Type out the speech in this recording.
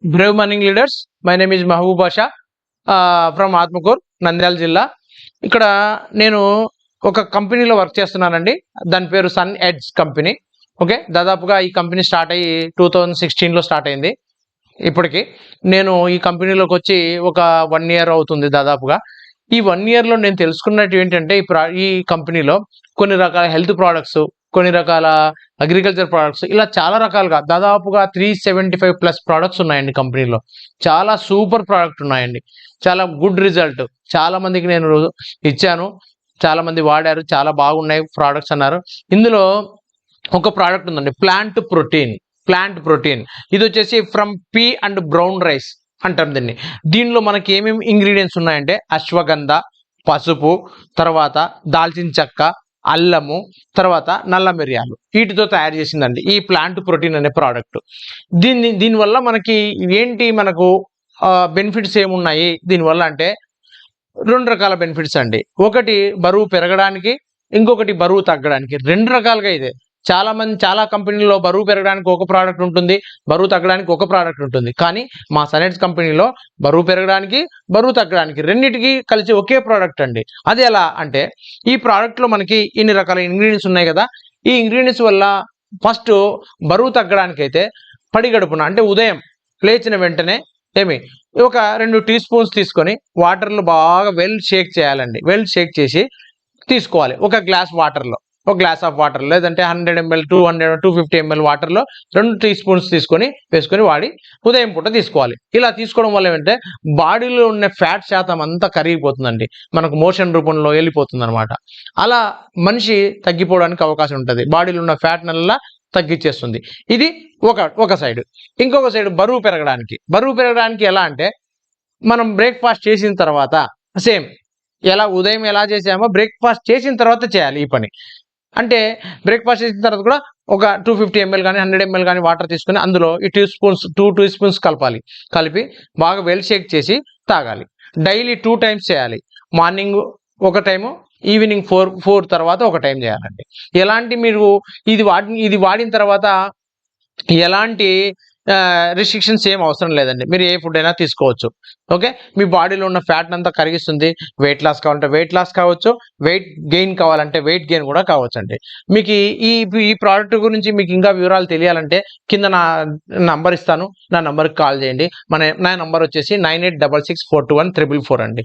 Brave Morning Leaders. My name is Mahbub Basha from Atmakur Nandyal జిల్లా. ఇక్కడ నేను ఒక కంపెనీలో వర్క్ చేస్తున్నానండి. దాని పేరు సన్ ఎడ్జ్ కంపెనీ. ఓకే, దాదాపుగా ఈ కంపెనీ స్టార్ట్ అయ్యి 2016లో స్టార్ట్ అయింది. ఇప్పటికి నేను ఈ కంపెనీలోకి వచ్చి ఒక 1 ఇయర్ అవుతుంది దాదాపుగా. ఈ 1 ఇయర్లో నేను తెలుసుకున్నట్టు ఏంటంటే ఈ కంపెనీలో కొన్ని రకాల హెల్త్ ప్రోడక్ట్స్, కొన్ని రకాల అగ్రికల్చర్ ప్రోడక్ట్స్, ఇలా చాలా రకాలుగా దాదాపుగా 375+ ప్రోడక్ట్స్ ఉన్నాయండి కంపెనీలో. చాలా సూపర్ ప్రోడక్ట్ ఉన్నాయండి, చాలా గుడ్ రిజల్ట్. చాలా మందికి నేను ఇచ్చాను, చాలా మంది వాడారు, చాలా బాగున్నాయి ప్రోడక్ట్స్ అన్నారు. ఇందులో ఒక ప్రోడక్ట్ ఉందండి, ప్లాంట్ ప్రోటీన్. ఇది వచ్చేసి from P and brown rice అంటారు దీన్ని. దీనిలో మనకి ఏమేమి ఇంగ్రీడియంట్స్ ఉన్నాయంటే అశ్వగంధ, పసుపు, తర్వాత దాల్చిన చెక్క, అల్లము, తర్వాత నల్ల మిరియాలు, వీటితో తయారు చేసిందండి ఈ ప్లాంట్ ప్రోటీన్ అనే ప్రోడక్ట్. దీనివల్ల మనకి మనకు బెనిఫిట్స్ ఏమున్నాయి దీనివల్ల అంటే 2 రకాల బెనిఫిట్స్ అండి. ఒకటి బరువు పెరగడానికి, ఇంకొకటి బరువు తగ్గడానికి. 2 రకాలుగా ఇదే. చాలా కంపెనీల్లో బరువు పెరగడానికి ఒక ప్రోడక్ట్ ఉంటుంది, బరువు తగ్గడానికి ఒక ప్రోడక్ట్ ఉంటుంది. కానీ మా సనెట్స్ కంపెనీలో బరువు పెరగడానికి, బరువు తగ్గడానికి రెండింటికి కలిసి ఒకే ప్రోడక్ట్ అండి. అది ఎలా అంటే, ఈ ప్రోడక్ట్లో మనకి ఇన్ని రకాల ఇంగ్రీడియంట్స్ ఉన్నాయి కదా. ఈ ఇంగ్రీడియంట్స్ వల్ల ఫస్ట్ బరువు తగ్గడానికి అయితే పడిగడుపున అంటే ఉదయం లేచిన వెంటనే ఒక 2 టీ స్పూన్స్ తీసుకొని వాటర్లో బాగా షేక్ చేయాలండి. షేక్ చేసి తీసుకోవాలి ఒక గ్లాస్ ఆఫ్ వాటర్, లేదంటే 100 ml 250 ml వాటర్లో 2 టీ స్పూన్స్ వేసుకొని వాడి ఉదయం పూట తీసుకోవాలి. ఇలా తీసుకోవడం వల్ల ఏంటంటే బాడీలో ఉన్న ఫ్యాట్ శాతం అంతా కరిగిపోతుందండి, మనకు మోషన్ రూపంలో వెళ్ళిపోతుంది అనమాట. అలా మనిషి తగ్గిపోవడానికి అవకాశం ఉంటుంది, బాడీలో ఉన్న ఫ్యాట్ నల్లా తగ్గించేస్తుంది. ఇది ఒక సైడ్. ఇంకొక సైడ్ బరువు పెరగడానికి ఎలా అంటే, మనం బ్రేక్ఫాస్ట్ చేసిన తర్వాత సేమ్ ఉదయం ఎలా చేసామో బ్రేక్ఫాస్ట్ చేసిన తర్వాత చేయాలి ఈ పని. అంటే బ్రేక్ఫాస్ట్ చేసిన తర్వాత కూడా ఒక 250 ml కానీ 100 ml కానీ వాటర్ తీసుకొని అందులో ఈ 2 టీ స్పూన్స్ కలిపి బాగా షేక్ చేసి తాగాలి. డైలీ 2 టైమ్స్ చేయాలి. మార్నింగ్ ఒక టైము, ఈవినింగ్ 4 తర్వాత ఒక టైం చేయాలండి. మీరు ఇది వాడిన తర్వాత ఎలాంటి రిస్ట్రిక్షన్స్ ఏం అవసరం లేదండి. మీరు ఏ ఫుడ్ అయినా తీసుకోవచ్చు. ఓకే, మీ బాడీలో ఉన్న ఫ్యాట్ అంతా కరిగిస్తుంది. వెయిట్ లాస్ కావాలంటే వెయిట్ లాస్ కావచ్చు, వెయిట్ గెయిన్ కావాలంటే వెయిట్ గెయిన్ కూడా కావచ్చు అండి. మీకు ఈ ప్రోడక్ట్ గురించి మీకు ఇంకా వివరాలు తెలియాలంటే కింద నా నంబర్ ఇస్తాను, నా నంబర్కి కాల్ చేయండి. నా నంబర్ వచ్చేసి 9866421444 అండి.